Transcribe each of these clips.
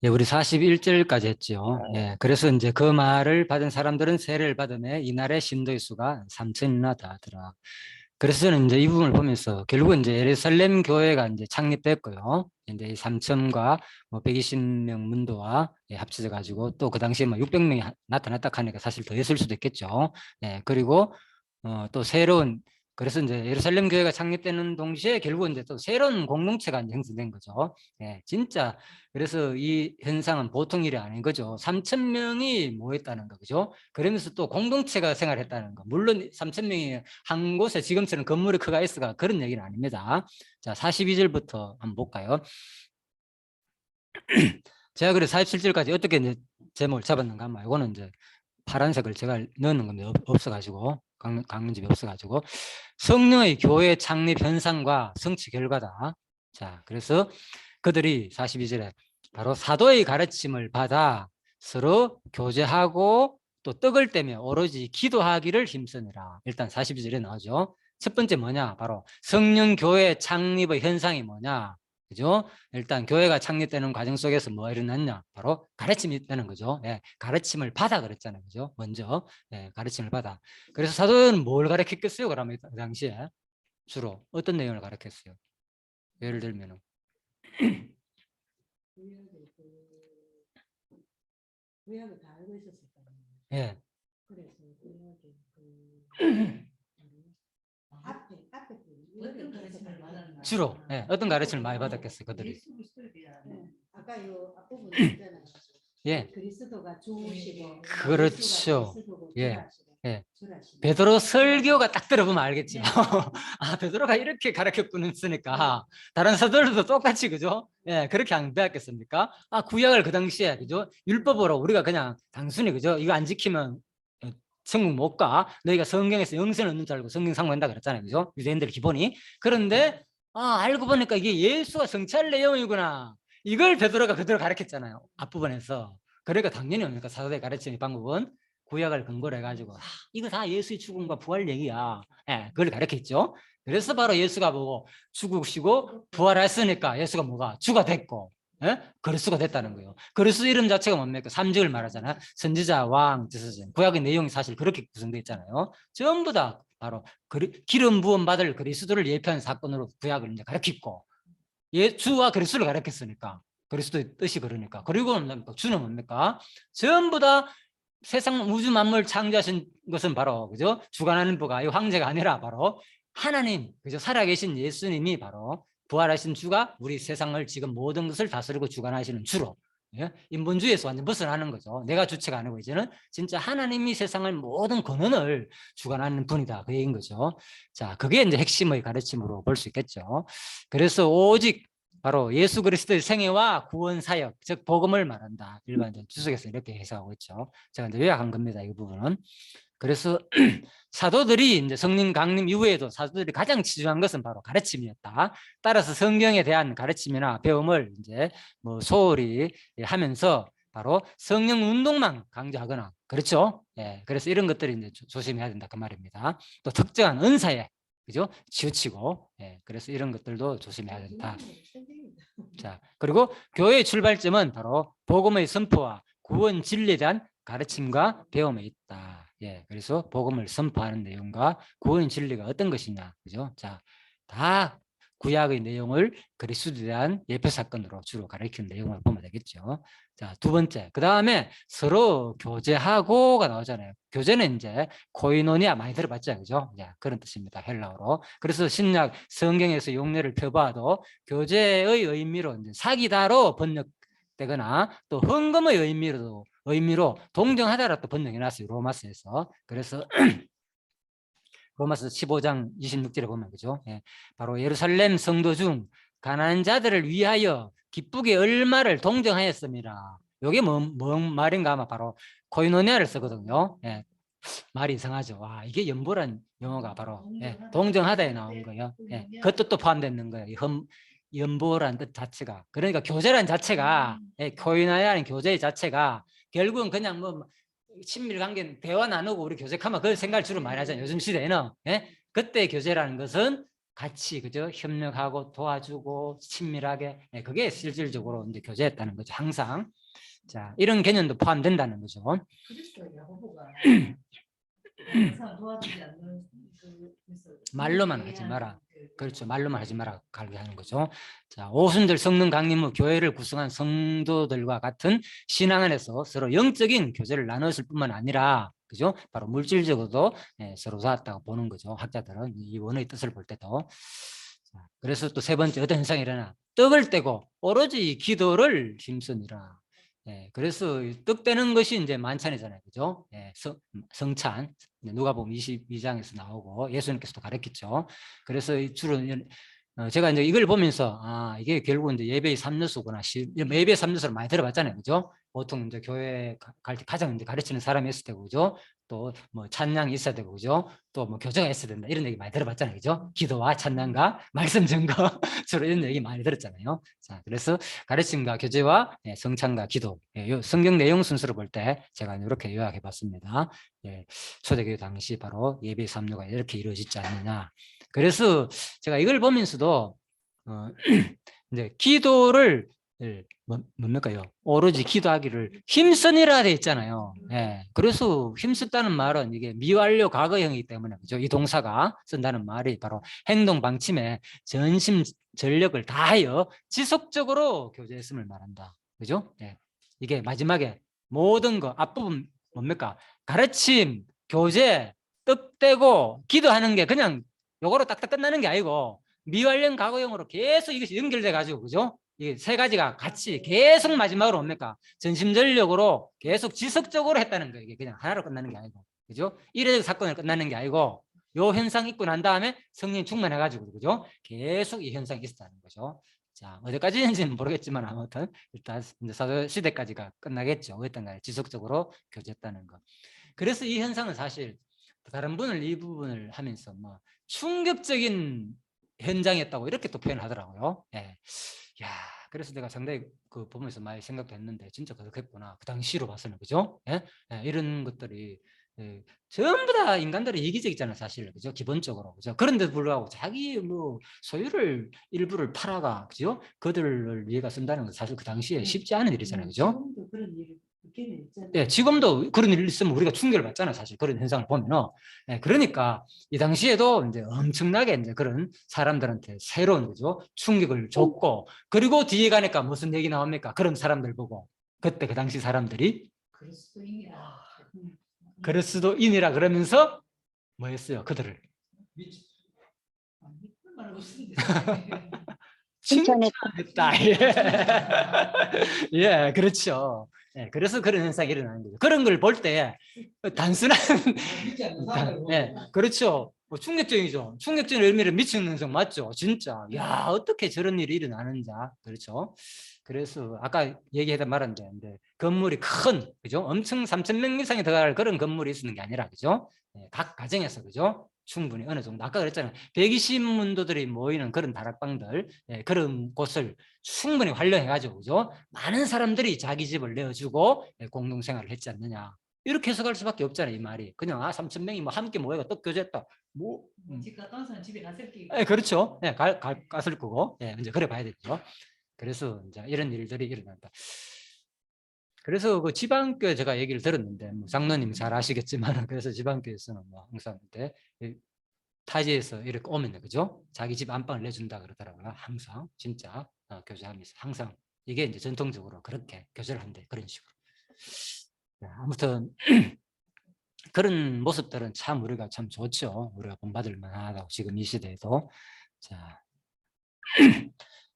예, 우리 41절까지 했죠. 예, 그래서 이제 그 말을 받은 사람들은 세례를 받음에 이날의 신도의 수가 3천이나 다하더라. 그래서 저는 이제 이 부분을 보면서 결국은 이제 예루살렘 교회가 이제 창립됐고요. 이제 이 3천과 뭐 120명 문도와 예, 합쳐져 가지고 또 그 당시에 뭐 600명이 나타났다 하니까 사실 더 있을 수도 있겠죠. 예, 그리고 또 새로운 그래서 이제 예루살렘 교회가 창립되는 동시에 결국은 이제 또 새로운 공동체가 이제 형성된 거죠. 예, 진짜 그래서 이 현상은 보통 일이 아닌 거죠. 3천 명이 모였다는 거, 그죠? 그러면서 또 공동체가 생활했다는 거. 물론 3천 명이 한 곳에 지금처럼 건물이 크가 있어가 그런 얘기는 아닙니다. 자, 42절부터 한번 볼까요? 제가 그래 47절까지 어떻게 이제 제목을 잡았는가 하면 이거는 이제 파란색을 제가 넣는 건데 없어가지고 강론집이 없어가지고 성령의 교회 창립 현상과 성취 결과다. 자, 그래서 그들이 42절에 바로 사도의 가르침을 받아 서로 교제하고 또 떡을 떼며 오로지 기도하기를 힘쓰느라. 일단 42절에 나오죠. 첫 번째 뭐냐? 바로 성령 교회 창립의 현상이 뭐냐? 그죠? 일단 교회가 창립되는 과정 속에서 뭐 일어났냐? 바로 가르침이 있다는 거죠. 예, 가르침을 받아 그랬잖아요. 그죠? 먼저 예, 가르침을 받아. 그래서 사도는 뭘 가르쳤겠어요? 그러면 그 당시에 주로 어떤 내용을 가르쳤어요? 예를 들면은 구약을 다 알고 있었을 거예요. 예. 그래서 구약의 앞에 어떤 가르침을 말하는 주로 예, 어떤 가르침을 많이 받았겠어요, 그들이? 예수 그리스도에 대한 아까 요 앞부분 있잖아요. 예, 그리스도가 주시고 그렇죠. 예, 예. 주라시고. 베드로 설교가 딱 들어보면 알겠죠. 아, 베드로가 이렇게 가르쳤구나 했으니까 다른 사도들도 똑같이 그죠? 예, 그렇게 안 배웠겠습니까? 아, 구약을 그 당시에 그죠? 율법으로 우리가 그냥 단순히 그죠? 이거 안 지키면 천국 못 가. 너희가 성경에서 영생 얻는 줄 알고 성경 상고한다 그랬잖아요, 그죠? 유대인들 기본이. 그런데 알고 보니까 이게 예수가 성취할 내용이구나. 이걸 베드로가 그대로 가르쳤잖아요, 앞부분에서. 그러니까 당연히 뭡니까? 사도의 가르치는 방법은 구약을 근거로 해가지고 이거 다 예수의 죽음과 부활 얘기야. 예, 그걸 가르쳤죠. 그래서 바로 예수가 보고 죽으시고 부활했으니까 예수가 뭐가 주가 됐고 예? 그리스도가 됐다는 거예요. 그리스도 이름 자체가 뭡니까? 삼직을 말하잖아요. 선지자, 왕, 지서전. 구약의 내용이 사실 그렇게 구성되어 있잖아요. 전부 다 바로 기름 부음 받을 그리스도를 예표한 사건으로 구약을 이제 가르쳤고 주와 그리스도를 가르쳤으니까 그리스도의 뜻이 그러니까. 그리고 주는 뭡니까? 전부 다 세상 우주 만물 창조하신 것은 바로 그죠? 주관하는 부가 이 황제가 아니라 바로 하나님, 그죠? 살아계신 예수님이 바로 부활하신 주가 우리 세상을 지금 모든 것을 다스리고 주관하시는 주로 예? 인본주의에서 완전 벗어나는 거죠. 내가 주체가 아니고 이제는 진짜 하나님이 세상을 모든 권한을 주관하는 분이다 그 얘기인 거죠. 자, 그게 이제 핵심의 가르침으로 볼 수 있겠죠. 그래서 오직 바로 예수 그리스도의 생애와 구원 사역, 즉 복음을 말한다. 일반적인 주석에서 이렇게 해석하고 있죠. 제가 이제 요약한 겁니다. 이 부분은. 그래서 사도들이 이제 성령 강림 이후에도 사도들이 가장 치중한 것은 바로 가르침이었다. 따라서 성경에 대한 가르침이나 배움을 이제 뭐 소홀히 하면서 바로 성령 운동만 강조하거나 그렇죠. 예, 그래서 이런 것들이 이제 조심해야 된다 그 말입니다. 또 특정한 은사에 그죠? 치우치고 예, 그래서 이런 것들도 조심해야 된다. 자, 그리고 교회의 출발점은 바로 복음의 선포와 구원 진리에 대한 가르침과 배움에 있다. 예, 그래서 복음을 선포하는 내용과 구원 진리가 어떤 것이냐, 그죠? 자, 다 구약의 내용을 그리스도에 대한 예표 사건으로 주로 가르치는 내용을 보면 되겠죠. 자, 두 번째, 그 다음에 서로 교제하고가 나오잖아요. 교제는 이제 코이노니아 많이 들어봤죠, 그죠? 야, 그런 뜻입니다, 헬라어로. 그래서 신약 성경에서 용례를 펴봐도 교제의 의미로 이제 사귀다로 번역되거나 또 헌금의 의미로 동정하다라 또 번역해놨어요, 로마서에서. 그래서 로마서 15장 26절에 보면 그죠? 예, 바로 예루살렘 성도 중 가난한 자들을 위하여 기쁘게 얼마를 동정하였습니다. 이게 뭔 말인가 아마 바로 코이노니아를 쓰거든요. 예, 말이 이상하죠. 와, 이게 연보란 영어가 바로 예, 동정하다에 나온 거예요. 예, 그 뜻도 포함되는 거예요. 연보란 뜻 자체가. 그러니까 교제란 자체가 예, 코이노니아라는 교제 자체가 결국은 그냥 뭐 친밀 관계 대화 나누고 우리 교제하면 그걸 생각을 주로 많이 하잖아요. 요즘 시대에는 예? 그때 교제라는 것은 같이 그죠? 협력하고 도와주고 친밀하게 그게 실질적으로 이제 교제였다는 거죠. 항상. 자, 이런 개념도 포함된다는 거죠. 그리스도 야고보가 항상 도와주지 않는 말로만 하지 마라. 그렇죠. 말로만 하지 마라. 갈게 하는 거죠. 자, 오순절 성령 강림 후 교회를 구성한 성도들과 같은 신앙 안에서 서로 영적인 교제를 나눴을 뿐만 아니라 그죠? 바로 물질적으로도 서로 도왔다고 보는 거죠. 학자들은 이 원어의 뜻을 볼 때도. 자, 그래서 또 세 번째 어떤 현상이 일어나? 떡을 떼고 오로지 기도를 힘쓰니라. 그래서 떡 떼는 것이 이제 만찬이잖아요. 그죠? 성찬. 누가복음 22장에서 나오고 예수님께서도 가르쳤죠. 그래서 주로 제가 이제 이걸 보면서 이게 결국 이제 예배의 3요소구나. 예배의 3요소를 많이 들어봤잖아요. 그죠? 보통 이제 교회 갈 때 가장 이제 가르치는 사람이 있을 때고, 그죠? 또 뭐 찬양이 있어야 되고, 그죠? 또 뭐 교제가 있어야 된다. 이런 얘기 많이 들어봤잖아요. 그죠? 기도와 찬양과 말씀 증거 주로 이런 얘기 많이 들었잖아요. 자, 그래서 가르침과 교제와 성찬과 기도. 성경 내용 순서로 볼 때 제가 이렇게 요약해 봤습니다. 초대교회 당시 바로 예배 3요가 이렇게 이루어지지 않느냐. 그래서 제가 이걸 보면서도 이제 기도를 뭡니까요? 오로지 기도하기를 힘쓰니라 돼 있잖아요. 그래서 힘쓰다는 말은 이게 미완료 과거형이기 때문에 그죠? 이 동사가 쓴다는 말이 바로 행동 방침에 전심 전력을 다하여 지속적으로 교제했음을 말한다. 그죠? 이게 마지막에 모든 거 앞부분 뭡니까? 가르침, 교제, 뜻대고 기도하는 게 그냥 요거로 딱딱 끝나는 게 아니고 미완령 과거형으로 계속 이것이 연결돼 가지고 그죠? 이 세 가지가 같이 계속 마지막으로 뭡니까? 전심전력으로 계속 지속적으로 했다는 거예요. 이게 그냥 하나로 끝나는 게 아니고 그죠? 이래적 사건을 끝나는 게 아니고 요 현상 있고 난 다음에 성령 충만해 가지고 그죠? 계속 이 현상이 있었다는 거죠. 자, 어디까지인지는 모르겠지만 아무튼 일단 이제 사도 시대까지가 끝나겠죠. 어떤가요? 지속적으로 교제했다는 거. 그래서 이 현상은 사실 다른 분을 이 부분을 하면서 뭐 충격적인 현장이었다고 이렇게 또 표현하더라고요. 야, 그래서 내가 상당히 그 보면서 많이 생각도 했는데 진짜 그렇겠구나. 그 당시로 봐서는 그죠? 이런 것들이 전부 다 인간들의 이기적이잖아요, 사실. 그죠? 기본적으로. 그죠? 그런데도 불구하고 자기 뭐 소유를 일부를 팔아가, 그죠? 그들을 위해가 쓴다는 건 사실 그 당시에 쉽지 않은 일이잖아요. 그죠? 지금도 그런 일이 있기는 있잖아요. 지금도 그런 일이 있으면 우리가 충격을 받잖아요, 사실. 그런 현상을 보면은. 그러니까 이 당시에도 이제 엄청나게 이제 그런 사람들한테 새로운 거죠. 충격을 줬고, 그리고 뒤에 가니까 무슨 얘기 나옵니까? 그런 사람들 보고. 그때 그 당시 사람들이 그리스도인이라. 그리스도인이라 그러면서 뭐 했어요? 그들을 말하고 싶은데. 칭찬했다. 예, 그렇죠. 그래서 그런 현상이 일어나는 거죠. 그런 걸 볼 때 단순한 그렇죠. 뭐 충격적이죠. 충격적인 의미를 미치는 현상 맞죠. 진짜. 야, 어떻게 저런 일이 일어나는지. 그렇죠. 그래서 아까 얘기했던 말인데 건물이 큰 그죠? 엄청 3,000명 이상이 들어갈 그런 건물이 있는 게 아니라 그죠? 각 가정에서 그죠? 충분히 어느 정도 아까 그랬잖아요. 120문도들이 모이는 그런 다락방들 그런 곳을 충분히 활용해 가지고 그죠? 많은 사람들이 자기 집을 내어주고 공동생활을 했지 않느냐. 이렇게 해석할 수밖에 없잖아요. 이 말이 그냥 3,000명이 뭐 함께 모여가 떡 교제했다. 뭐 집 갔다 온 사람 집에 갔을 게. 그렇죠. 갔을 거고 이제 그래 봐야 되죠. 그래서 이제 이런 일들이 일어난다. 그래서 그 지방교회 제가 얘기를 들었는데 뭐 장로님 잘 아시겠지만 그래서 지방교회에서는 뭐 항상 그때 타지에서 이렇게 오면 그죠? 자기 집 안방을 내준다 그러더라고요. 항상 진짜 교제하면서 항상 이게 이제 전통적으로 그렇게 교제를 한대 그런 식으로. 아무튼 그런 모습들은 참 우리가 참 좋죠. 우리가 본받을 만하다고 지금 이 시대에도. 자.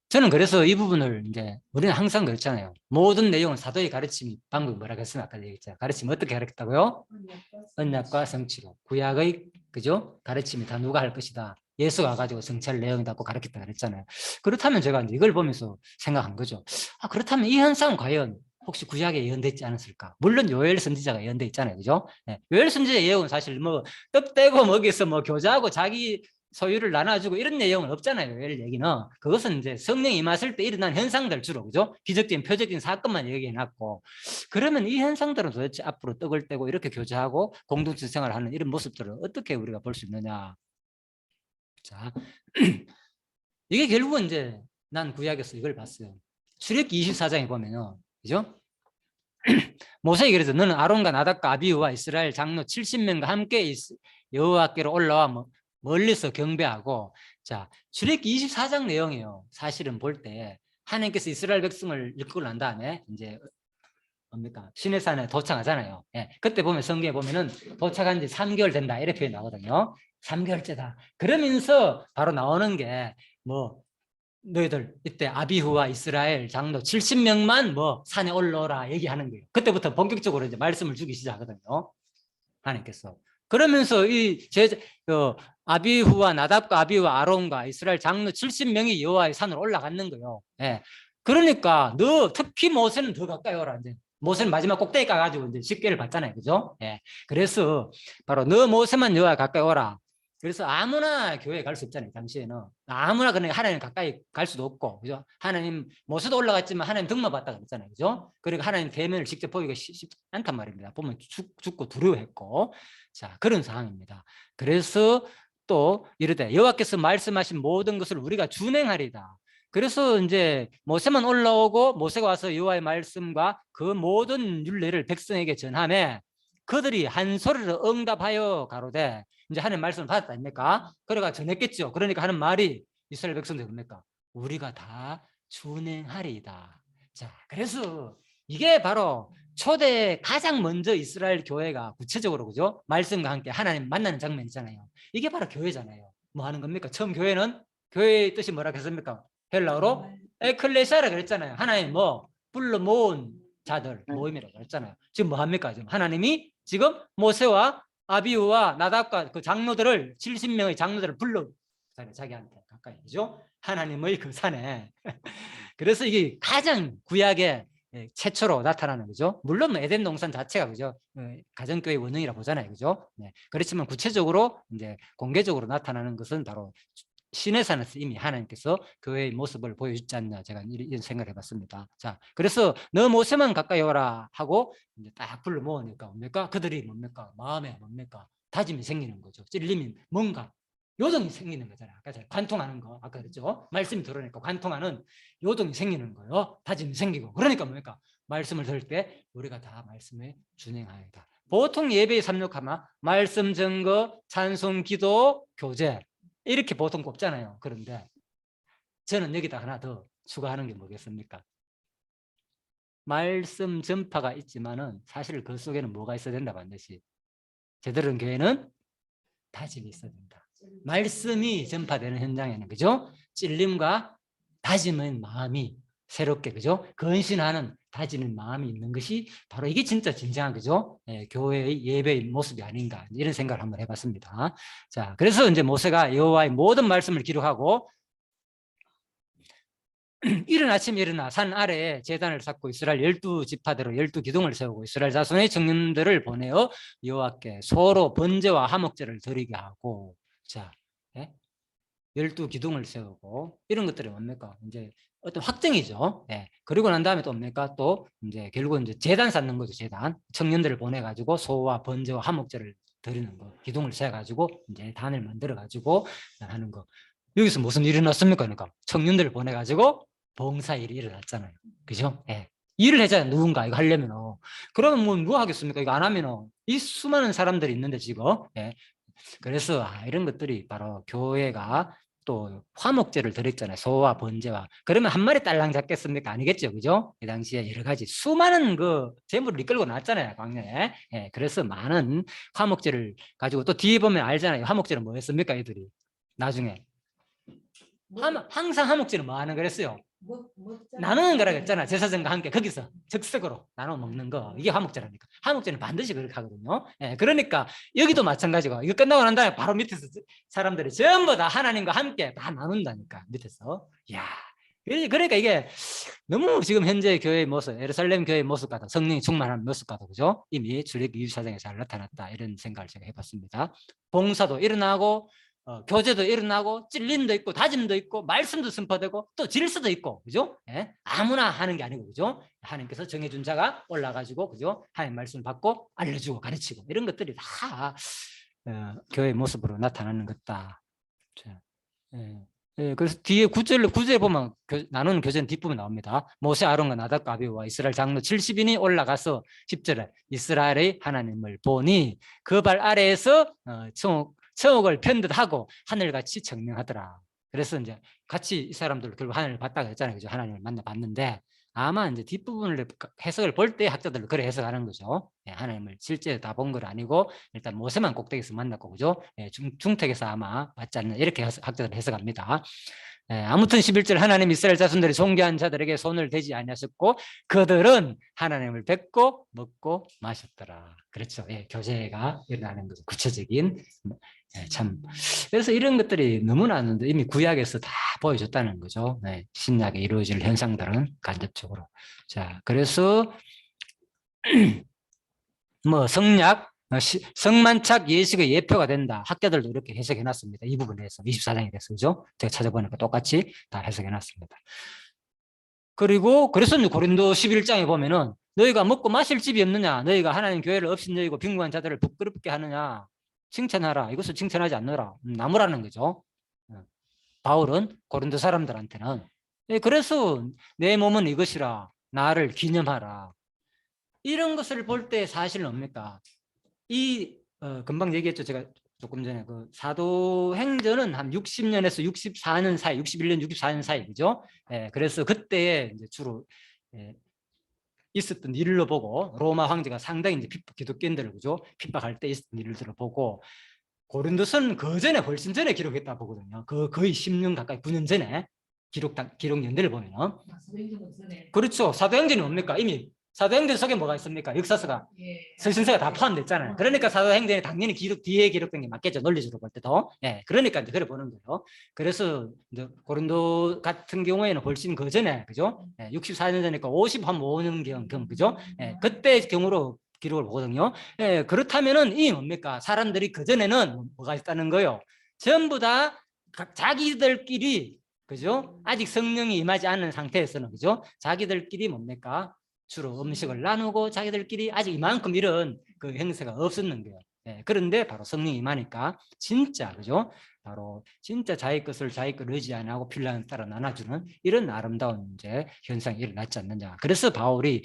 저는 그래서 이 부분을 이제 우리는 항상 그렇잖아요. 모든 내용은 사도의 가르침이 방금 뭐라고 했으면 아까 얘기했잖아요. 가르침 어떻게 가르쳤다고요? 언약과 성취로. 구약의 그죠? 가르침이 다 누가 할 것이다. 예수가 와가지고 성찰 내용이라고 가르쳤다 그랬잖아요. 그렇다면 제가 이제 이걸 보면서 생각한 거죠. 그렇다면 이 현상은 과연 혹시 구약에 예언되지 않았을까? 물론 요엘 선지자가 예언돼 있잖아요, 그죠? 요엘 선지자 예언은 사실 뭐 떡 떼고 먹여서 뭐 교제하고 자기 소유를 나눠주고 이런 내용은 없잖아요. 요엘 얘기는. 그것은 이제 성령이 임했을 때 일어난 현상들 주로 그죠? 기적적인 표적인 사건만 얘기해놨고 그러면 이 현상들은 도대체 앞으로 떡을 떼고 이렇게 교제하고 공동체 생활하는 이런 모습들을 어떻게 우리가 볼 수 있느냐? 자, 이게 결국은 이제 난 구약에서 이걸 봤어요. 출애굽기 24장에 보면요, 그죠? 모세에게 그래서 너는 아론과 나답과 아비후와 이스라엘 장로 70명과 함께 여호와께로 올라와 멀리서 경배하고. 자, 출애굽기 24장 내용이에요. 사실은 볼 때 하나님께서 이스라엘 백성을 이끌고 난 다음에 이제 뭡니까? 시내산에 도착하잖아요. 예, 그때 보면 성경에 보면은 도착한 지 3개월 된다 이렇게 표현 나오거든요. 3개월째다. 그러면서 바로 나오는 게 뭐 너희들 이때 아비후와 이스라엘 장로 70명만 뭐 산에 올라오라 얘기하는 거예요. 그때부터 본격적으로 이제 말씀을 주기 시작하거든요. 하나님께서. 그러면서 아비후와 나답과 아비후와 아론과 이스라엘 장로 70명이 여호와의 산으로 올라갔는 거예요. 예. 그러니까 너 특히 모세는 더 가까이 오라. 이제 모세는 마지막 꼭대기 가가지고 이제 십계를 받잖아요, 그죠? 예. 그래서 바로 너 모세만 여호와 가까이 오라. 그래서 아무나 교회에 갈 수 없잖아요, 당시에는. 아무나 그러니까 하나님 가까이 갈 수도 없고, 그죠? 하나님, 모세도 올라갔지만 하나님 등만 봤다 그랬잖아요, 그죠? 그러니까 하나님 대면을 직접 보기가 쉽지 않단 말입니다. 보면 죽고 두려워했고. 자, 그런 상황입니다. 그래서 또 이르되 여호와께서 말씀하신 모든 것을 우리가 준행하리다. 그래서 이제 모세만 올라오고 모세가 와서 여호와의 말씀과 그 모든 율례를 백성에게 전하매 그들이 한 소리로 응답하여 가로되. 이제 하나님 말씀을 받았다 아닙니까? 그래가 전했겠죠. 그러니까 하는 말이 이스라엘 백성들 뭡니까? 우리가 다 준행하리이다. 자, 그래서 이게 바로 초대 가장 먼저 이스라엘 교회가 구체적으로, 그죠? 말씀과 함께 하나님 만나는 장면 있잖아요. 이게 바로 교회잖아요. 뭐 하는 겁니까? 처음 교회는 교회의 뜻이 뭐라 했습니까? 헬라어로 에클레시아라 그랬잖아요. 하나님 뭐 불러 모은 자들 모임이라고 그랬잖아요. 지금 뭐 합니까? 지금 하나님이 지금 모세와 아비후와 나답과 그 장로들을 70명의 장로들을 불러 자기한테 가까이, 그죠? 하나님의 그 산에. 그래서 이게 가장 구약의 최초로 나타나는 거죠. 물론 에덴 동산 자체가, 그죠? 가정교회 원형이라 보잖아요, 그죠? 네. 그렇지만 구체적으로 이제 공개적으로 나타나는 것은 바로 시내산에서 이미 하나님께서 교회의 모습을 보여주지 않나, 제가 이런 생각을 해봤습니다. 자, 그래서 너 모세만 가까이 오라 하고 이제 딱 불러 모으니까 뭡니까? 그들이 뭡니까? 마음에 뭡니까? 다짐이 생기는 거죠. 찔림이 뭔가 요동이 생기는 거잖아요. 아까 제가 관통하는 거 아까 그랬죠. 말씀이 들어오니까 관통하는 요동이 생기는 거예요. 다짐이 생기고. 그러니까 뭡니까? 말씀을 들을 때 우리가 다 말씀에 준행하여다. 보통 예배에 삽력하면 말씀, 증거, 찬송, 기도, 교제 이렇게 보통 꼽잖아요. 그런데 저는 여기다 하나 더 추가하는 게 뭐겠습니까? 말씀 전파가 있지만은 사실 그 속에는 뭐가 있어야 된다, 반드시. 제대로 된 교회는 다짐이 있어야 된다. 말씀이 전파되는 현장에는, 그죠? 찔림과 다짐의 마음이 새롭게, 그죠? 근신하는 다지는 마음이 있는 것이 바로 이게 진짜 진정한, 그죠? 교회의 예배의 모습이 아닌가, 이런 생각을 한번 해봤습니다. 자, 그래서 이제 모세가 여호와의 모든 말씀을 기록하고 이른 아침에 일어나 산 아래에 제단을 쌓고 이스라엘 12지파대로 12기둥을 세우고 이스라엘 자손의 청년들을 보내어 여호와께 소로 번제와 화목제를 드리게 하고. 자, 12기둥을 세우고 이런 것들이 뭡니까? 이제 어떤 확정이죠. 그리고 난 다음에 또 뭡니까? 또 이제 결국은 이제 제단 쌓는 거죠. 제단. 청년들을 보내가지고 소와 번제와 화목제를 드리는 거. 기둥을 세가지고 이제 단을 만들어가지고 하는 거. 여기서 무슨 일이 났습니까? 그러니까 청년들을 보내가지고 봉사일이 일어났잖아요. 그죠? 일을 해줘야 누군가 이거 하려면. 그러면 뭐 하겠습니까? 이거 안 하면 이 수많은 사람들이 있는데 지금. 그래서 이런 것들이 바로 교회가 또 화목제를 드렸잖아요. 소와 번제와. 그러면 한 마리 딸랑 잡겠습니까? 아니겠죠, 그죠? 이 당시에 여러 가지 수많은 그 재물을 이끌고 나왔잖아요, 광야에. 그래서 많은 화목제를 가지고 또 뒤에 보면 알잖아요. 화목제는 뭐였습니까, 이들이? 나중에 항상 화목제는 뭐 하는 거랬어요? 나누는 거라고 했잖아. 제사장과 함께 거기서 즉석으로 나눠 먹는 거. 이게 화목제라니까. 화목제는 반드시 그렇게 하거든요. 그러니까 여기도 마찬가지고 이거 끝나고 난 다음에 바로 밑에서 사람들이 전부 다 하나님과 함께 다 나눈다니까, 밑에서. 야, 그러니까 이게 너무 지금 현재 교회의 모습, 예루살렘 교회의 모습 같아, 성령이 충만한 모습 같아, 그죠? 이미 출애굽기 24장에 잘 나타났다, 이런 생각을 제가 해봤습니다. 봉사도 일어나고 교제도 일어나고 찔림도 있고 다짐도 있고 말씀도 선포되고 또 질서도 있고, 그죠? 아무나 하는 게 아니고, 그죠? 하나님께서 정해준 자가 올라가지고, 그죠? 하나님 말씀을 받고 알려주고 가르치고 이런 것들이 다 교회의 모습으로 나타나는 것다. 예. 예, 그래서 뒤에 구절에 보면 나누는 교재는 뒷부분 나옵니다. 모세, 아론과 나답과 아비후와 이스라엘 장로 70인이 올라가서 10절에 이스라엘의 하나님을 보니 그 발 아래에서 청옥을 편듯하고 하늘같이 청명하더라. 그래서 이제 같이 이 사람들 결국 하늘을 봤다고 했잖아요. 그죠? 하나님을 만나봤는데 아마 이제 뒷부분을 해석을 볼 때 학자들은 그래 해석하는 거죠. 예, 하나님을 실제 다 본 건 아니고 일단 모세만 꼭대기에서 만났고 그죠? 예, 중택에서 아마 봤지 않나 이렇게 학자들은 해석합니다. 예, 아무튼 11절 하나님 이스라엘 자손들이 존귀한 자들에게 손을 대지 아니하셨고 그들은 하나님을 뵙고 먹고 마셨더라. 그렇죠. 예, 교제가 일어나는 거죠. 구체적인 예, 참 그래서 이런 것들이 너무나 이미 구약에서 다 보여줬다는 거죠. 네, 신약에 이루어질 현상들은 간접적으로. 자, 그래서 뭐 성약, 성만착 예식의 예표가 된다. 학자들도 이렇게 해석해 놨습니다. 이 부분에서 24장에 대해서 그죠? 제가 찾아보니까 똑같이 다 해석해 놨습니다. 그리고 그래서 고린도 11장에 보면은 너희가 먹고 마실 집이 없느냐? 너희가 하나님 교회를 업신여기고 빈궁한 자들을 부끄럽게 하느냐? 칭찬하라. 이것을 칭찬하지 않느라. 나무라는 거죠. 바울은 고린도 사람들한테는 그래서 내 몸은 이것이라 나를 기념하라. 이런 것을 볼 때 사실은 뭡니까? 금방 얘기했죠. 제가 조금 전에 그 사도행전은 한 60년에서 64년 사이, 61년, 64년 사이, 그죠? 예, 그래서 그때 이제 주로 있었던 일로 보고 로마 황제가 상당히 이제 기독교인들을 그죠? 핍박할 때 있었던 일들을 보고 고린도서는 그 전에 훨씬 전에 기록했다 보거든요. 거의 10년 가까이 9년 전에 기록 연대를 보면 그렇죠. 사도행전이 뭡니까? 이미 사도행전 속에 뭐가 있습니까? 역사서가 서신서가 다 포함됐잖아요. 그러니까 사도행전이 당연히 뒤에 기록된 게 맞겠죠. 논리적으로 볼 때도. 예, 그러니까 이제 그래 보는 거예요. 그래서 이제 고린도 같은 경우에는 훨씬 그 전에 그죠? 예, 64년 전이니까 55년경 그죠? 예, 그때 경우로 기록을 보거든요. 예, 그렇다면은 이 뭡니까? 사람들이 그 전에는 뭐가 있다는 거요? 전부 다 자기들끼리 그죠? 아직 성령이 임하지 않은 상태에서는 그죠? 자기들끼리 뭡니까? 주로 음식을 나누고 자기들끼리 아직 이만큼 이런 그 행세가 없었는 거예요. 예, 그런데 바로 성령이 임하니까 진짜 그죠? 바로 진짜 자기 것을 자기 것 의지 안 하고 필요한 따라 나눠주는 이런 아름다운 이제 현상이 일어났지 않느냐. 그래서 바울이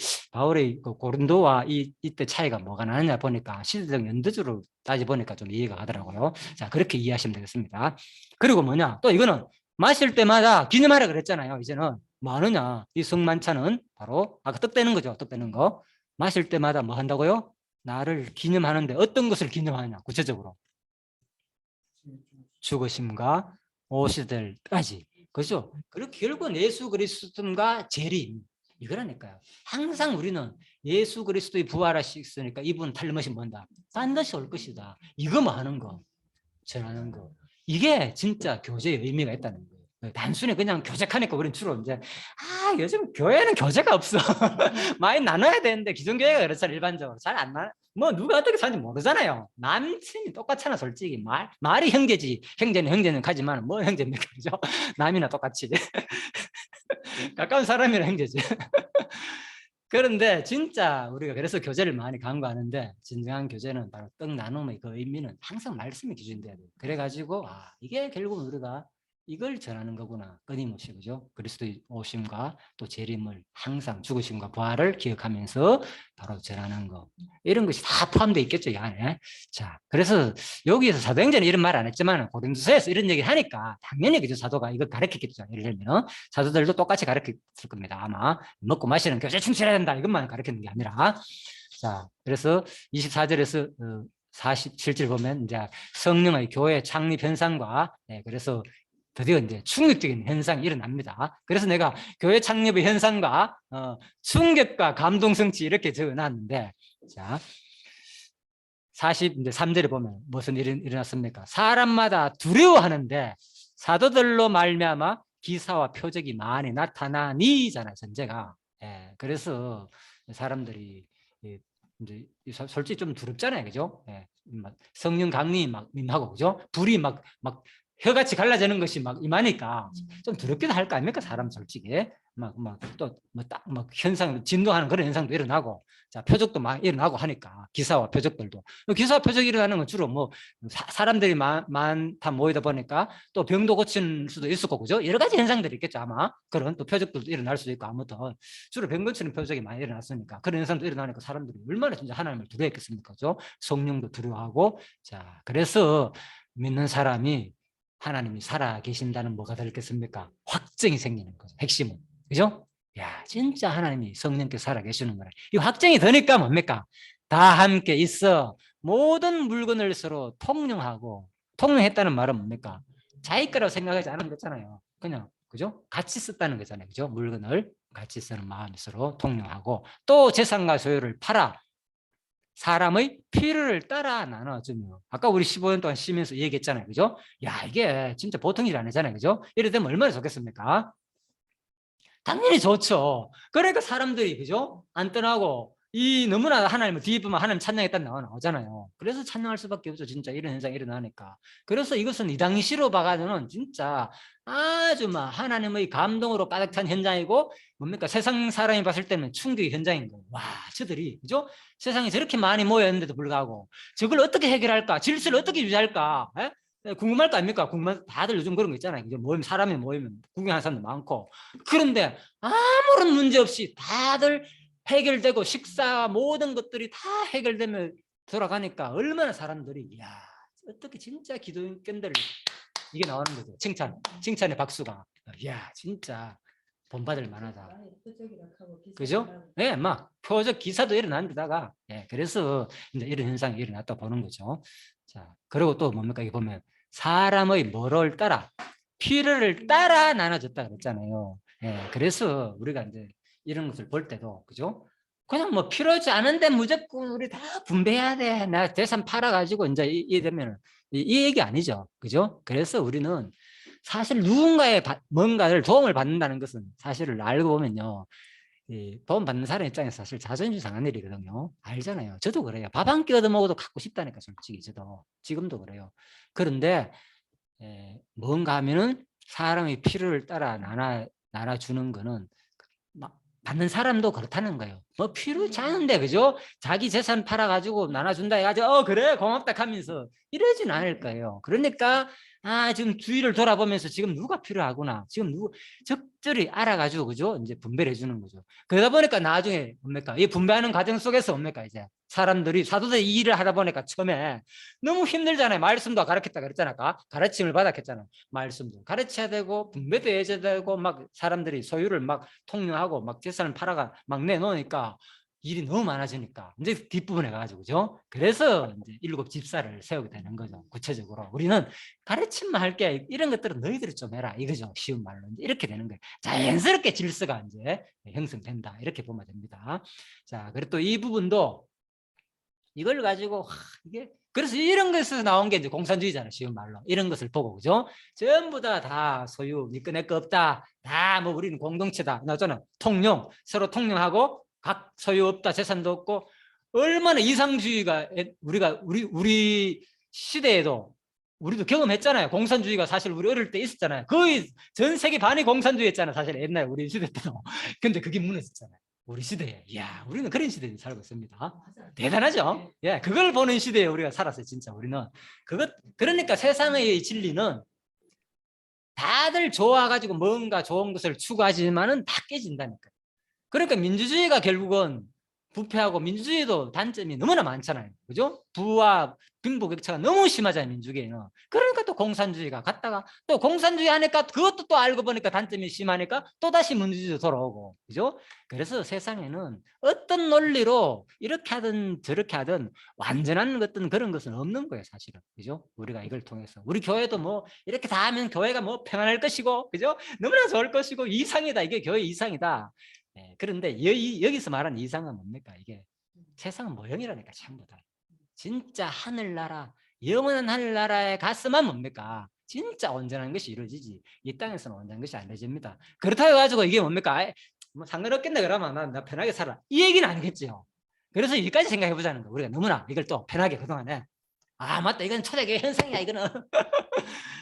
그 고린도와 이때 차이가 뭐가 나느냐 보니까 시대적 연대주로 따져 보니까 좀 이해가 가더라고요. 자, 그렇게 이해하시면 되겠습니다. 그리고 뭐냐? 또 이거는 마실 때마다 기념하라 그랬잖아요. 이제는 뭐 하느냐? 이 성만찬은 바로 아까 떡 떼는 거죠. 떡 떼는 거. 마실 때마다 뭐 한다고요? 나를 기념하는데 어떤 것을 기념하느냐? 구체적으로. 죽으심과 오시들까지. 그죠? 그리고 결국은 예수 그리스도가 재림. 이거라니까요. 항상 우리는 예수 그리스도의 부활하셨으니까 이분 탈림하신 뭔다. 반드시 올 것이다. 이거 뭐 하는 거. 전하는 거. 이게 진짜 교제의 의미가 있다는 거예요. 단순히 그냥 교제하니까 우리는 주로 이제 요즘 교회는 교제가 없어. 많이 나눠야 되는데 기존교회가 그렇잖아. 일반적으로 잘 안 나눠. 뭐 누가 어떻게 사는지 모르잖아요. 남친이 똑같잖아. 솔직히 말이 형제지. 형제는 가지만 뭐 형제입니까? 그죠? 남이나 똑같이. 가까운 사람이랑 형제지. 그런데 진짜 우리가 그래서 교제를 많이 강조하는데 진정한 교제는 바로 떡 나눔의 그 의미는 항상 말씀이 기준이 돼야 돼요. 그래가지고 이게 결국 우리가 이걸 전하는 거구나. 끊임없이 그죠? 그리스도의 오심과 또 재림을 항상 죽으심과 부활을 기억하면서 바로 전하는 거. 이런 것이 다 포함되어 있겠죠, 이 안에. 자, 그래서 여기에서 사도행전에 이런 말 안 했지만 고린도서에서 이런 얘기를 하니까 당연히 그죠? 사도가 이걸 가르쳤겠죠. 예를 들면 사도들도 똑같이 가르쳤을 겁니다. 아마 먹고 마시는 교제 충실해야 된다. 이것만 가르치는 게 아니라. 자, 그래서 24절에서 47절 보면 이제 성령의 교회 창립 현상과 그래서 드디어 이제 충격적인 현상이 일어납니다. 그래서 내가 교회 창립의 현상과 충격과 감동 성취 이렇게 적어놨는데, 자, 43절에 보면 무슨 일이 일어났습니까? 사람마다 두려워하는데 사도들로 말미암아 기사와 표적이 많이 나타나니잖아요. 전제가. 예, 그래서 사람들이 이제 솔직히 좀 두렵잖아요, 그죠? 예, 성령 강림이 막 임하고 그죠? 불이 막 혀같이 갈라지는 것이 막 임하니까 좀 두렵기도 할 거 아닙니까? 사람 솔직히 막 현상 진동하는 그런 현상도 일어나고 자 표적도 막 일어나고 하니까 기사와 표적들도 기사와 표적이 일어나는 건 주로 뭐 사람들이 많다 모이다 보니까 또 병도 고치는 수도 있을 거고 그죠? 여러 가지 현상들이 있겠죠 아마 그런 또 표적들도 일어날 수도 있고 아무튼 주로 병 고치는 표적이 많이 일어났으니까 그런 현상도 일어나니까 사람들이 얼마나 진짜 하나님을 두려워했겠습니까? 그죠? 성령도 두려워하고 자 그래서 믿는 사람이 하나님이 살아 계신다는 뭐가 되겠습니까? 확증이 생기는 거죠. 핵심은. 그죠? 야, 진짜 하나님이 성령께서 살아 계시는 거라. 이 확증이 되니까 뭡니까? 다 함께 있어 모든 물건을 서로 통용하고 통용했다는 말은 뭡니까? 자기 거라고 생각하지 않은 거잖아요. 그냥 그죠? 같이 썼다는 거잖아요. 그죠? 물건을 같이 쓰는 마음이 서로 통용하고 또 재산과 소유를 팔아 사람의 필요를 따라 나눠주며 아까 우리 15년 동안 쉬면서 얘기했잖아요. 그죠? 야 이게 진짜 보통 일이 아니잖아요. 그죠? 이래 되면 얼마나 좋겠습니까? 당연히 좋죠. 그러니까 사람들이 그죠? 안 떠나고 이 너무나 하나님을 뒤집으면 하나님 찬양했다는 나오잖아요. 그래서 찬양할 수밖에 없죠. 진짜 이런 현상이 일어나니까. 그래서 이것은 이 당시로 봐가지고는 진짜 아주 막 하나님의 감동으로 빠삭한 현장이고 뭡니까? 세상 사람이 봤을 때는 충격의 현장인 거예요. 와, 저들이 그죠? 세상에 저렇게 많이 모였는데도 불구하고 저걸 어떻게 해결할까? 질서를 어떻게 유지할까? 에? 궁금할 거 아닙니까? 궁금한 다들 요즘 그런 거 있잖아요. 이제 모임 사람이 모이면 구경하는 사람도 많고 그런데 아무런 문제 없이 다들 해결되고 식사 모든 것들이 다 해결되면 돌아가니까 얼마나 사람들이 야 어떻게 진짜 기도 끈들 이게 나오는 거죠. 칭찬의 박수가 야 진짜 본받을 만하다. 그죠? 네, 막 표적 기사도 일어난 데다가 예, 그래서 이제 이런 현상이 일어났다 보는 거죠. 자 그리고 또 뭡니까 이게 보면 사람의 뭐를 따라 필요를 따라 나눠줬다 그랬잖아요. 예, 그래서 우리가 이제 이런 것을 볼 때도 그죠? 그냥 뭐 필요하지 않은데 무조건 우리 다 분배해야 돼. 나 재산 팔아가지고 이제 이 되면 이 얘기 아니죠. 그죠? 그래서 우리는 사실 누군가의 뭔가를 도움을 받는다는 것은 사실을 알고 보면요. 이 도움 받는 사람 입장에서 사실 자존심 상한 일이거든요. 알잖아요. 저도 그래요. 밥 한 끼 얻어 먹어도 갖고 싶다니까 솔직히 저도 지금도 그래요. 그런데 뭔가 하면은 사람의 필요를 따라 나눠주는 거는 받는 사람도 그렇다는 거예요. 뭐 필요치 않은데 그죠? 자기 재산 팔아가지고 나눠준다 해가지고 그래 고맙다 하면서 이러진 않을 거예요. 그러니까 지금 주위를 돌아보면서 지금 누가 필요하구나 지금 누구 적절히 알아가지고 그죠? 이제 분배를 해주는 거죠. 그러다 보니까 나중에 뭡니까? 이 분배하는 과정 속에서 뭡니까? 이제 사람들이 사도들 이 일을 하다 보니까 처음에 너무 힘들잖아요. 말씀도 가르쳤다 그랬잖아. 가르침을 받았겠잖아. 말씀도 가르쳐야 되고 분배도 해야 되고 막 사람들이 소유를 막 통용하고 막 재산을 팔아가 막 내놓으니까 일이 너무 많아지니까 이제 뒷부분에 가가지고 그죠? 그래서 이제 7 집사를 세우게 되는 거죠. 구체적으로 우리는 가르침만 할게 이런 것들은 너희들이 좀 해라 이거죠. 쉬운 말로 이렇게 되는 거예요. 자연스럽게 질서가 이제 형성된다 이렇게 보면 됩니다. 자 그리고 또 이 부분도 이걸 가지고 이게 그래서 이런 것에서 나온 게 이제 공산주의잖아요. 쉬운 말로 이런 것을 보고 그죠? 전부 다 소유 니꺼 내꺼 없다. 다 뭐 우리는 공동체다. 나잖아. 통용 서로 통용하고 각 소유 없다. 재산도 없고 얼마나 이상주의가 우리 시대에도 우리도 경험했잖아요. 공산주의가 사실 우리 어릴 때 있었잖아요. 거의 전 세계 반이 공산주의였잖아요. 사실 옛날에 우리 시대 때도. 근데 그게 무너졌잖아요. 우리 시대에. 이야, 우리는 그런 시대에 살고 있습니다. 대단하죠? 예, 그걸 보는 시대에 우리가 살았어요. 진짜 우리는. 그러니까 세상의 진리는 다들 좋아가지고 뭔가 좋은 것을 추구하지만은 다 깨진다니까요. 그러니까 민주주의가 결국은 부패하고 민주주의도 단점이 너무나 많잖아요. 그죠? 부와 빈부격차가 너무 심하잖아요. 민주주의는. 그러니까 또 공산주의가 갔다가 또 공산주의 하니까 그것도 또 알고 보니까 단점이 심하니까 또다시 민주주의로 돌아오고. 그죠? 그래서 세상에는 어떤 논리로 이렇게 하든 저렇게 하든 완전한 어떤 그런 것은 없는 거예요. 사실은. 그죠? 우리가 이걸 통해서. 우리 교회도 뭐 이렇게 다 하면 교회가 뭐 평안할 것이고 그죠? 너무나 좋을 것이고 이상이다. 이게 교회 이상이다. 네, 그런데 여기서 말하는 이상은 뭡니까? 이게 세상은 모형이라니까 전부 다. 진짜 하늘나라, 영원한 하늘나라에 갔으면 뭡니까? 진짜 온전한 것이 이루어지지. 이 땅에서는 온전한 것이 안 이루어집니다. 그렇다고 해가지고 이게 뭡니까? 뭐 상관없겠네 그러면 나 편하게 살아. 이 얘기는 아니겠죠. 그래서 여기까지 생각해 보자는 거. 우리가 너무나 이걸 또 편하게 그동안에 맞다 이건 초대교회 현상이야 이거는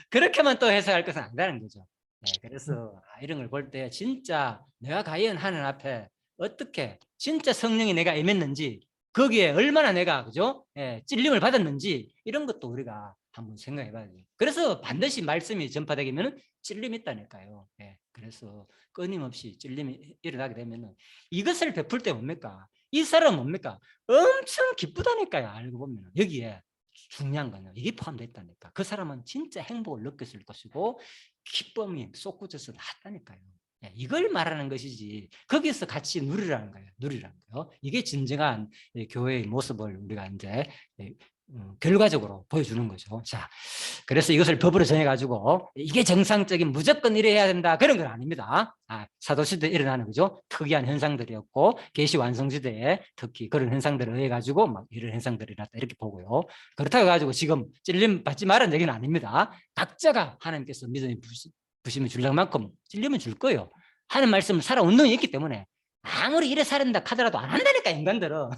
그렇게만 또 해석할 것은 아니라는 거죠. 네, 그래서 이런 걸 볼 때 진짜 내가 과연 하나님 앞에 어떻게 진짜 성령이 내가 임했는지 거기에 얼마나 내가 그죠? 예, 찔림을 받았는지 이런 것도 우리가 한번 생각해 봐야 돼요. 그래서 반드시 말씀이 전파되면 찔림이 있다니까요. 예, 그래서 끊임없이 찔림이 일어나게 되면은 이것을 베풀 때 뭡니까? 이 사람은 뭡니까? 엄청 기쁘다니까요. 알고 보면 여기에 중요한 거는 이게 포함되어 있다니까. 그 사람은 진짜 행복을 느꼈을 것이고 기쁨이 솟구쳐서 나왔다니까요. 예, 이걸 말하는 것이지 거기서 같이 누리라는 거예요. 누리라는 거예요. 이게 진정한 교회의 모습을 우리가 이제 결과적으로 보여주는 거죠. 자, 그래서 이것을 법으로 정해가지고 이게 정상적인 무조건 이래야 된다 그런 건 아닙니다. 사도시대에 일어나는 거죠. 특이한 현상들이었고 계시 완성시대에 특히 그런 현상들을 의해 가지고 막 이런 현상들이 일어났다 이렇게 보고요. 그렇다고 해가지고 지금 찔림 받지 말라는 얘기는 아닙니다. 각자가 하나님께서 믿음이 부심을 줄 만큼 찔리면 줄 거예요. 하는 말씀은 살아 운동이 있기 때문에 아무리 이래 살인다 하더라도 안 한다니까 인간들은.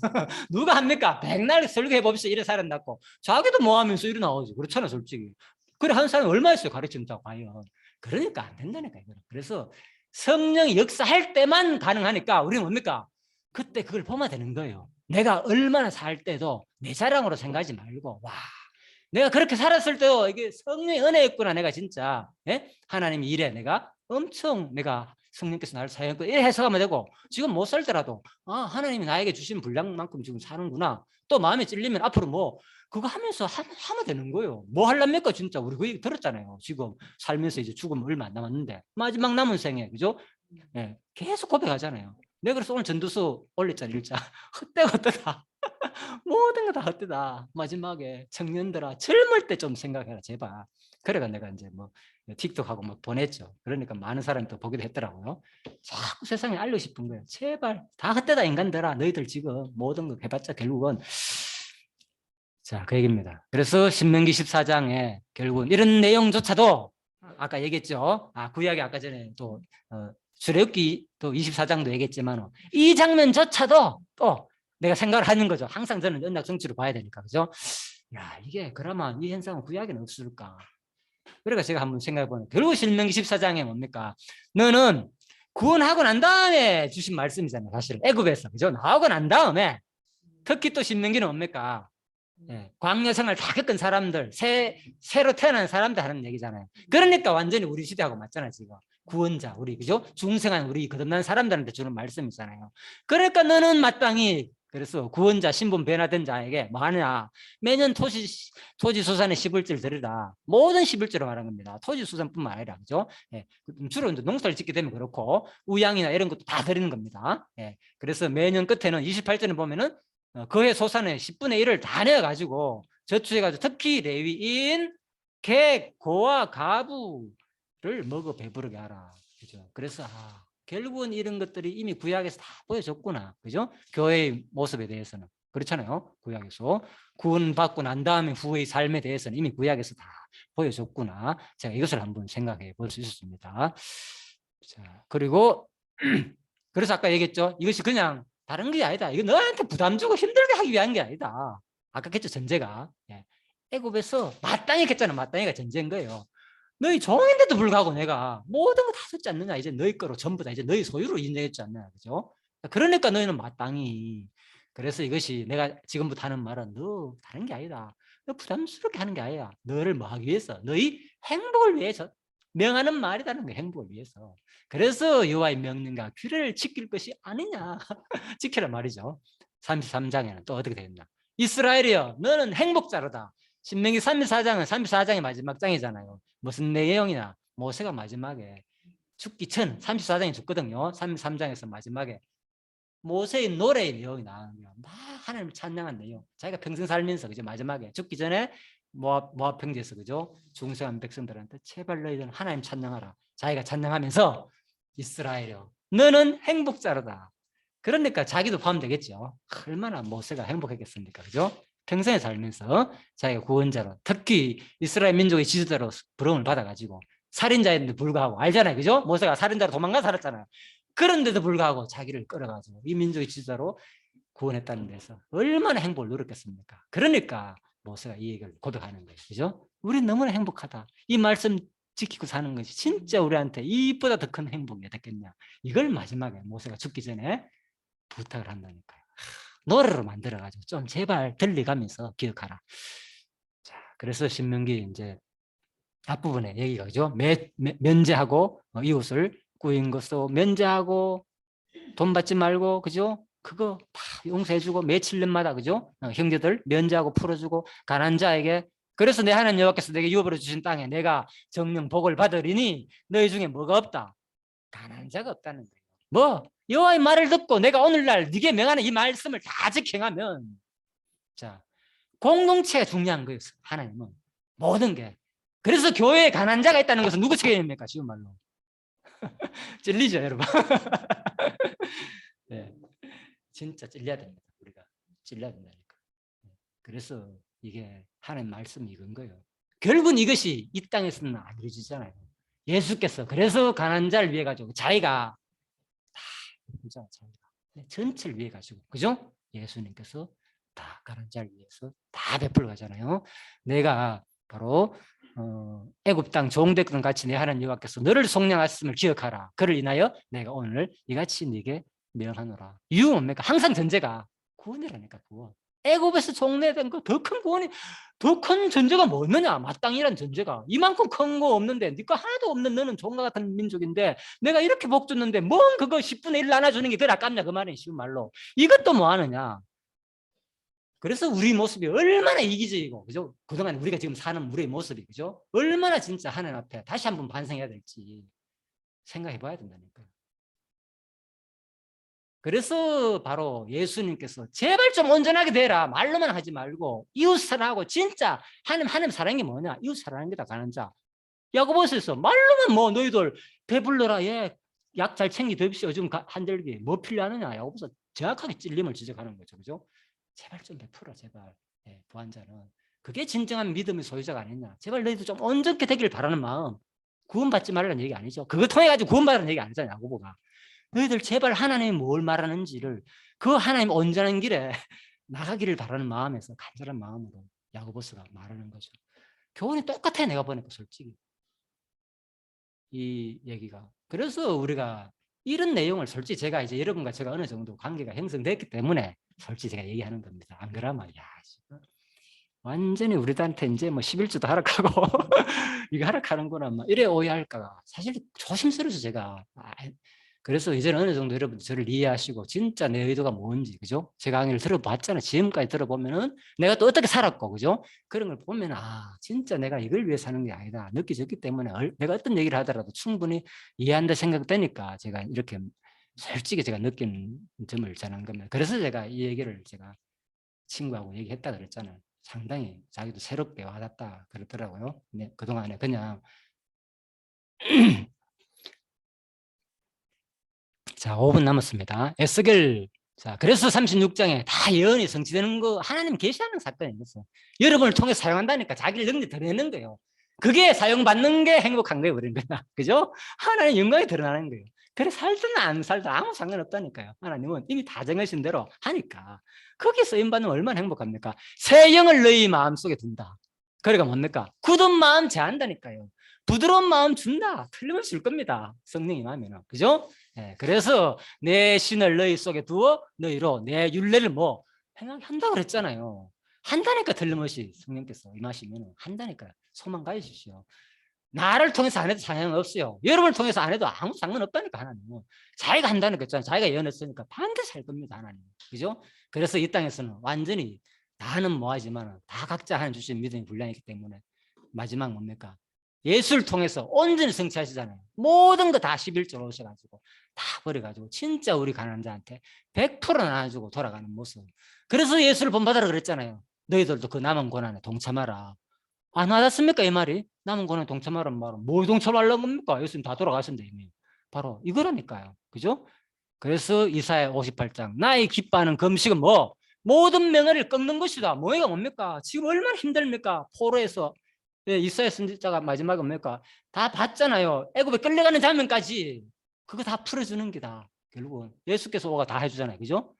누가 합니까? 백날 설교해 봅시다 이래 살인다고. 자기도 뭐 하면서 이래 나오지. 그렇잖아 솔직히. 그래 하는 사람이 얼마 있어요 가르친다고 과연. 그러니까 안 된다니까 이거는. 그래서 성령이 역사할 때만 가능하니까 우리는 뭡니까? 그때 그걸 보면 되는 거예요. 내가 얼마나 살 때도 내 자랑으로 생각하지 말고 와 내가 그렇게 살았을 때도 이게 성령의 은혜였구나 내가 진짜. 예? 하나님이 이래 내가 엄청 내가 성령께서 나를 사용했고 이래 해석하면 되고 지금 못 살더라도 하나님이 나에게 주신 분량만큼 지금 사는구나. 또 마음에 찔리면 앞으로 뭐 그거 하면서 하면 되는 거예요. 뭐 하려니까 진짜 우리 그 얘기 들었잖아요. 지금 살면서 이제 죽으면 얼마 안 남았는데 마지막 남은 생에 그죠? 예, 계속 고백하잖아요. 내가 그래서 오늘 전도서 올렸잖아 일자. 헛되고 헛되다. 모든 거 다 헛되다. 마지막에 청년들아 젊을 때 좀 생각해라 제발. 그래가 내가 이제 뭐 틱톡하고 막 보냈죠. 그러니까 많은 사람이 또 보기도 했더라고요. 자꾸 세상에 알리고 싶은 거예요. 제발 다 헛되다 인간들아. 너희들 지금 모든 거 해봤자 결국은 자, 그 얘기입니다. 그래서 신명기 14장에 결국은 이런 내용조차도 아까 얘기했죠. 구약에 아까 전에 또 출애굽기 또 24장도 얘기했지만 이 장면조차도 또 내가 생각을 하는 거죠. 항상 저는 언약 성취로 봐야 되니까 그죠? 야 이게 그러면 이 현상은 구약에는 없을까? 그러니까 제가 한번 생각해 보면 결국 신명기 14장에 뭡니까? 너는 구원하고 난 다음에 주신 말씀이잖아요. 사실 애굽에서 그죠? 나오고 난 다음에 특히 또 신명기는 뭡니까? 예, 광야 생활 다 겪은 사람들, 새로 태어난 사람들 하는 얘기잖아요. 그러니까 완전히 우리 시대하고 맞잖아요, 지금. 구원자, 우리, 그죠? 중생한 우리 거듭난 사람들한테 주는 말씀이잖아요. 그러니까 너는 마땅히, 그래서 구원자, 신분 변화된 자에게 뭐 하느냐. 매년 토지수산의 11조를 드리라. 모든 11조를 말하는 겁니다. 토지수산뿐만 아니라, 그죠? 예, 주로 이제 농사를 짓게 되면 그렇고, 우양이나 이런 것도 다 드리는 겁니다. 예, 그래서 매년 끝에는 28조는 보면은 그의 소산의 10분의 1을 다 내어가지고 저축해가지고 특히 레위인, 개, 고와 가부를 먹어 배부르게 하라. 그죠? 그래서 결국은 이런 것들이 이미 구약에서 다 보여줬구나. 그죠? 교회의 모습에 대해서는. 그렇잖아요. 구약에서. 구원받고 난 다음에 후의 삶에 대해서는 이미 구약에서 다 보여줬구나. 제가 이것을 한번 생각해 볼 수 있었습니다. 자, 그리고 그래서 아까 얘기했죠. 이것이 그냥 다른 게 아니다. 이거 너한테 부담 주고 힘들게 하기 위한 게 아니다. 아까 했죠 전제가. 예. 애굽에서 마땅히 했잖아. 마땅히가 전제인 거예요. 너희 종인데도 불구하고 내가 모든 거 다 줬지 않느냐. 이제 너희 거로 전부 다 이제 너희 소유로 인정했지 않느냐. 그죠? 그러니까 너희는 마땅히. 그래서 이것이 내가 지금부터 하는 말은 너 다른 게 아니다. 너 부담스럽게 하는 게 아니야. 너를 뭐 하기 위해서. 너희 행복을 위해서. 명하는 말이라는 거 행복을 위해서. 그래서 여호와의 명령과 규례를 지킬 것이 아니냐. 지키란 말이죠. 33장에는 또 어떻게 되겠나. 이스라엘이여 너는 행복자로다. 신명기 34장은 34장의 마지막 장이잖아요. 무슨 내용이나 모세가 마지막에 죽기 전 34장에 죽거든요. 33장에서 마지막에 모세의 노래의 내용이 나와요. 막 하나님을 찬양한 내용. 자기가 평생 살면서 그죠 마지막에 죽기 전에 모압 평지에서 그죠 중생한 백성들한테 제발 너희들은 하나님 찬양하라. 자기가 찬양하면서 이스라엘이여 너는 행복자로다. 그러니까 자기도 포함되겠죠. 얼마나 모세가 행복했겠습니까, 그죠? 평생에 살면서 자기가 구원자로 특히 이스라엘 민족의 지도자로 부름을 받아가지고 살인자인데 불구하고 알잖아요, 그죠? 모세가 살인자로 도망가 살았잖아요. 그런데도 불구하고 자기를 끌어가지고 이 민족의 지도자로 구원했다는 데서 얼마나 행복을 누렸겠습니까? 그러니까 모세가 이 얘기를 고백하는 거예요, 그죠? 우리 너무나 행복하다. 이 말씀 지키고 사는 것이 진짜 우리한테 이보다 더 큰 행복이 됐겠냐. 이걸 마지막에 모세가 죽기 전에 부탁을 한다니까요. 노래로 만들어가지고 좀 제발 들리가면서 기억하라. 자, 그래서 신명기 이제 앞부분에 얘기가 그죠? 면제하고 이웃을 꾸인 것도 면제하고 돈 받지 말고 그죠? 그거 다 용서해주고 매 7년마다 그죠? 형제들 면제하고 풀어주고 가난한 자에게 그래서 내 하나님 여호와께서 내게 유업으로 주신 땅에 내가 정령 복을 받으리니 너희 중에 뭐가 없다? 가난한 자가 없다는 거예요. 뭐 여호와의 말을 듣고 내가 오늘날 네게 명하는 이 말씀을 다 지켜가면 자 공동체가 중요한 거예요. 하나님은 모든 게. 그래서 교회에 가난한 자가 있다는 것은 누구 책임입니까? 지금 말로 찔리죠 여러분. 네, 진짜 찔려야 됩니다. 우리가 찔려야 된다니까. 그래서 이게 하나님 말씀이 이건 거예요. 결국은 이것이 이 땅에서는 안 이루어지잖아요. 예수께서 그래서 가난한 자를 위해 가지고 자기가 다 전체를 위해 가지고 그죠? 예수님께서 다 가난한 자를 위해서 다 베풀어 가잖아요. 내가 바로 애굽 땅 종됐던 같이 내 하나님 여호와께서 너를 속량하셨음을 기억하라. 그를 인하여 내가 오늘 이같이 네게 명하노라. 이유는 뭡니까? 항상 전제가 구원이라니까. 구원. 애굽에서 종내된 거 더 큰 구원이 더 큰 전제가 뭐느냐? 마땅이란 전제가 이만큼 큰 거 없는데 네 거 하나도 없는 너는 종과 같은 민족인데 내가 이렇게 복 줬는데 뭔 그거 10분의 1 나눠주는 게 더 아깝냐 그 말이에요. 쉬운 말로. 이것도 뭐 하느냐? 그래서 우리 모습이 얼마나 이기적이고 그죠? 그동안 우리가 지금 사는 우리의 모습이 그죠? 얼마나 진짜 하나님 앞에 다시 한번 반성해야 될지 생각해 봐야 된다니까요. 그래서 바로 예수님께서 제발 좀 온전하게 되라 말로만 하지 말고 이웃 사랑하고 진짜 하나님 사랑이 뭐냐? 이웃 사랑하는 게다 가난한 자. 야고보서에서 말로만 뭐 너희들 배불러라 약 잘 챙기십시오. 요즘 한절기 뭐 필요하느냐? 야고보서 정확하게 찔림을 지적하는 거죠. 그죠? 제발 좀 베풀어 제발. 부한자는 그게 진정한 믿음의 소유자가 아니냐. 제발 너희도 좀 온전케 되기를 바라는 마음. 구원받지 말라는 얘기 아니죠. 그거 통해 가지고 구원받으라는 얘기 아니잖아요. 야고보가. 너희들 제발 하나님이 뭘 말하는지를 그 하나님 온전한 길에 나가기를 바라는 마음에서 간절한 마음으로 야고보서가 말하는 거죠. 교훈이 똑같아 내가 보니까 솔직히 이 얘기가. 그래서 우리가 이런 내용을 솔직히 제가 이제 여러분과 제가 어느 정도 관계가 형성됐기 때문에 솔직히 제가 얘기하는 겁니다. 안 그러면 완전히 우리들한테 이제 뭐 11조도 하락하고 이거 하락하는구나 막 이래 오해할까 사실 조심스러워서 제가 그래서 이제는 어느 정도 여러분들 저를 이해하시고 진짜 내 의도가 뭔지 그죠? 제 강의를 들어봤잖아요. 지금까지 들어보면은 내가 또 어떻게 살았고 그죠? 그런 걸 보면 진짜 내가 이걸 위해 사는 게 아니다 느껴졌기 때문에 내가 어떤 얘기를 하더라도 충분히 이해한다 생각되니까 제가 이렇게 솔직히 제가 느낀 점을 전한 겁니다. 그래서 제가 이 얘기를 제가 친구하고 얘기했다 그랬잖아요. 상당히 자기도 새롭게 와닿다 그러더라고요. 네, 그동안에 그냥 자 5분 남았습니다. 에스겔 자 그래서 36장에 다 예언이 성취되는 거 하나님 계시하는 사건이 있었어요. 여러분을 통해 사용한다니까 자기를 능력 드러내는 거예요. 그게 사용받는 게 행복한 거예요. 우리는 그죠? 하나님 영광이 드러나는 거예요. 그래 살든 안 살든 아무 상관없다니까요. 하나님은 이미 다 정하신 대로 하니까 거기에 쓰임받으면 얼마나 행복합니까? 새 영을 너희 마음속에 둔다. 그러니까 뭡니까? 굳은 마음 제한다니까요. 부드러운 마음 준다. 틀림없이 줄 겁니다. 성령이 마음에는. 그죠? 그래서 내 신을 너희 속에 두어 너희로 내 율례를 뭐 행한다고 그랬잖아요. 한다니까 틀림없이 성령께서 임하시면 한다니까요. 소망 가지십시오. 나를 통해서 안 해도 상관없어요. 여러분을 통해서 안 해도 아무 상관없다니까 하나님은. 자기가 한다는 거 있잖아요. 자기가 예언했으니까 반드시 할 겁니다. 하나님. 그죠? 그래서 이 땅에서는 완전히 다는 뭐하지만 다 각자 하나님 주신 믿음의 분량이 있기 때문에 마지막 뭡니까? 예수를 통해서 온전히 성취하시잖아요. 모든 거 다 11조로 오셔가지고 다 버려가지고 진짜 우리 가난한 자한테 100% 나눠주고 돌아가는 모습. 그래서 예수를 본받으라 그랬잖아요. 너희들도 그 남은 고난에 동참하라. 안 와닿습니까 이 말이? 남은 고난에 동참하라는 말은 뭘 동참하려는 겁니까? 예수님 다 돌아가신다 이미. 바로 이거라니까요. 그죠? 그래서 이사야 58장 나의 기뻐하는 금식은 뭐? 모든 명예를 꺾는 것이다. 뭐가 뭡니까? 지금 얼마나 힘듭니까? 포로에서 이사야 선지자가 마지막에 뭡니까? 다 봤잖아요. 애굽에 끌려가는 장면까지 그거 다 풀어주는 게다. 결국은 예수께서 오가 다 해주잖아요. 그죠?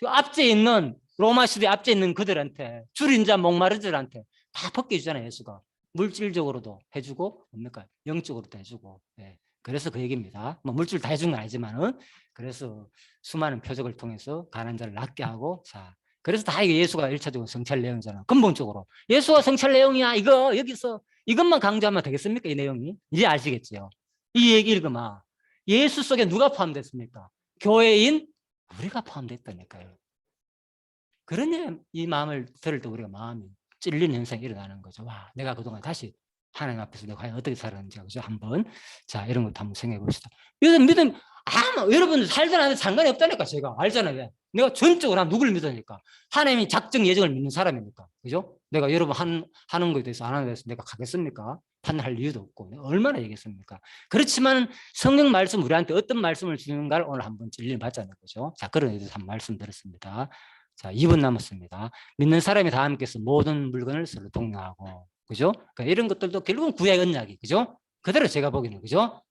앞에 있는 로마 시대 앞에 있는 그들한테 줄인 자 목마르들한테 다 벗겨주잖아요. 예수가. 물질적으로도 해주고 뭡니까? 영적으로도 해주고. 예. 그래서 그 얘기입니다. 뭐 물질 다 해준 건 아니지만은 그래서 수많은 표적을 통해서 가난한 자를 낫게 하고 자 그래서 다 이게 예수가 1차적으로 성찰 내용이잖아. 근본적으로 예수가 성찰 내용이야. 이거 여기서 이것만 강조하면 되겠습니까? 이 내용이 이제 아시겠지요. 이 얘기 읽으면 예수 속에 누가 포함됐습니까? 교회인 우리가 포함됐다니까요. 그러니 이 마음을 들을 때 우리가 마음이 찔리는 현상이 일어나는 거죠. 와, 내가 그동안 다시 하나님 앞에서 내가 과연 어떻게 살았는지 그죠? 한번 자 이런 것도 한번 생각해 봅시다. 요즘 믿음 여러분들 살든 안 살든 상관이 없다니까. 제가 알잖아요. 내가 전적으로 누굴 믿으니까 하나님이 작정 예정을 믿는 사람이니까 그죠? 내가 여러분 하는 거에 대해서 안 하는 거에 대해서 내가 가겠습니까? 판단할 이유도 없고 내가 얼마나 얘기했습니까? 그렇지만 성령 말씀 우리한테 어떤 말씀을 주는가를 오늘 한번 진리를 받자는 거죠. 자 그런 의도에서 한번 말씀드렸습니다. 자 2분 남았습니다. 믿는 사람이 다 함께서 모든 물건을 서로 동료하고 그죠? 그러니까 이런 것들도 결국은 구약 언약이 그죠? 그대로 제가 보기에는 그죠?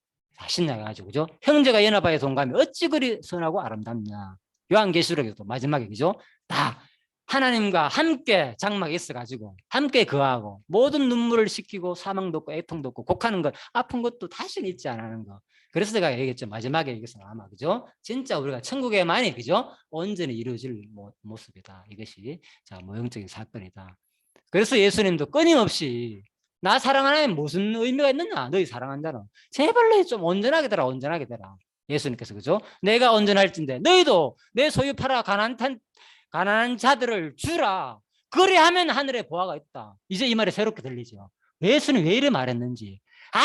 신약에 가지고 그죠? 형제가 연합하여 동감이 어찌 그리 선하고 아름답냐. 요한계시록에도 마지막에 그죠? 다 하나님과 함께 장막에 있어가지고 함께 거하고 모든 눈물을 식히고 사망도 없고 애통도 없고 곡하는 것 아픈 것도 다시는 잊지 않는 거. 그래서 제가 얘기했죠. 마지막에 얘기해서 아마 그죠? 진짜 우리가 천국에만이 그죠? 온전히 이루어질 모습이다. 이것이 자 모형적인 사건이다. 그래서 예수님도 끊임없이 나 사랑하는 무슨 의미가 있느냐? 너희 사랑한다는 제발 너희 좀 온전하게 되라. 온전하게 되라. 예수님께서 그죠? 내가 온전할진대 너희도 내 소유 팔아 가난한 자들을 주라. 그래하면 하늘에 보화가 있다. 이제 이 말이 새롭게 들리죠. 예수는 왜 이래 말했는지.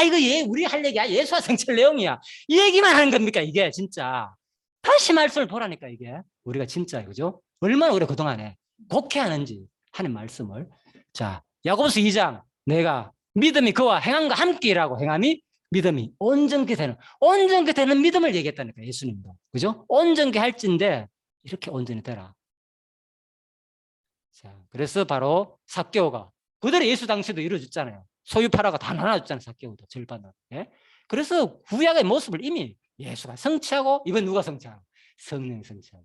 이거 우리 할 얘기야. 예수와 성찰 내용이야. 이 얘기만 하는 겁니까 이게 진짜. 다시 말씀을 보라니까 이게. 우리가 진짜 그죠? 얼마나 우리가 그동안에 곡해하는지 하는 말씀을. 자 야고보서 2장 내가 믿음이 그와 행함과 함께 일하고 행함이 믿음이 온전케 되는 믿음을 얘기했다니까 예수님도. 그죠? 온전케 할진데 이렇게 온전히 되라. 자, 그래서 바로 삭개오가 그대로 예수 당시도 이루어졌잖아요. 소유 팔아가 다 나눠줬잖아요. 삭개오도 절반을. 예? 그래서 구약의 모습을 이미 예수가 성취하고 이번 누가 성취하고 성령이 성취하고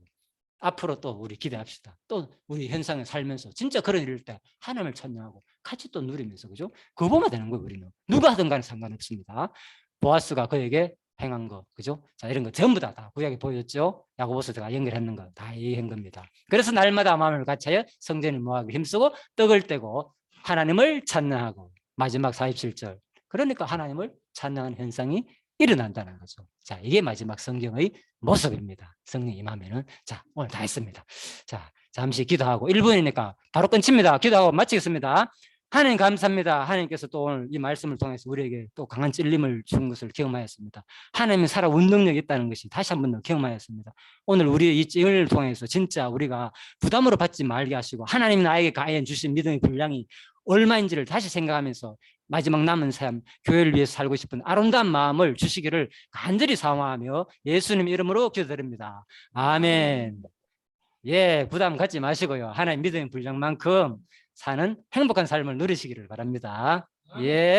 앞으로 또 우리 기대합시다. 또 우리 현상을 살면서 진짜 그런 일일 때 하나님을 찬양하고 같이 또 누리면서 그죠? 그거 보면 되는 거예요. 우리는 누가 하든 간에 상관없습니다. 보아스가 그에게 행한 거 그죠? 자 이런 거 전부 다 구약에 보여줬죠. 야고보서 제가 연결했는 거 다 얘기한 겁니다. 그래서 날마다 마음을 같이하여 성전을 모아기 힘쓰고 떡을 떼고 하나님을 찬양하고 마지막 47절 그러니까 하나님을 찬양하는 현상이 일어난다는 거죠. 자 이게 마지막 성경의 모습입니다. 성령 임하면은 자 오늘 다 했습니다. 자 잠시 기도하고 1분이니까 바로 끊칩니다. 기도하고 마치겠습니다. 하나님 감사합니다. 하나님께서 또 오늘 이 말씀을 통해서 우리에게 또 강한 찔림을 준 것을 경험하였습니다. 하나님이 살아 운동력이 있다는 것이 다시 한 번 더 경험하였습니다. 오늘 우리의 이 찔림을 통해서 진짜 우리가 부담으로 받지 말게 하시고 하나님이 나에게 과연 주신 믿음의 분량이 얼마인지를 다시 생각하면서 마지막 남은 삶 교회를 위해서 살고 싶은 아름다운 마음을 주시기를 간절히 사모하며 예수님 이름으로 기도드립니다. 아멘. 예, 부담 갖지 마시고요. 하나님 믿음의 분량만큼 사는 행복한 삶을 누리시기를 바랍니다. 예.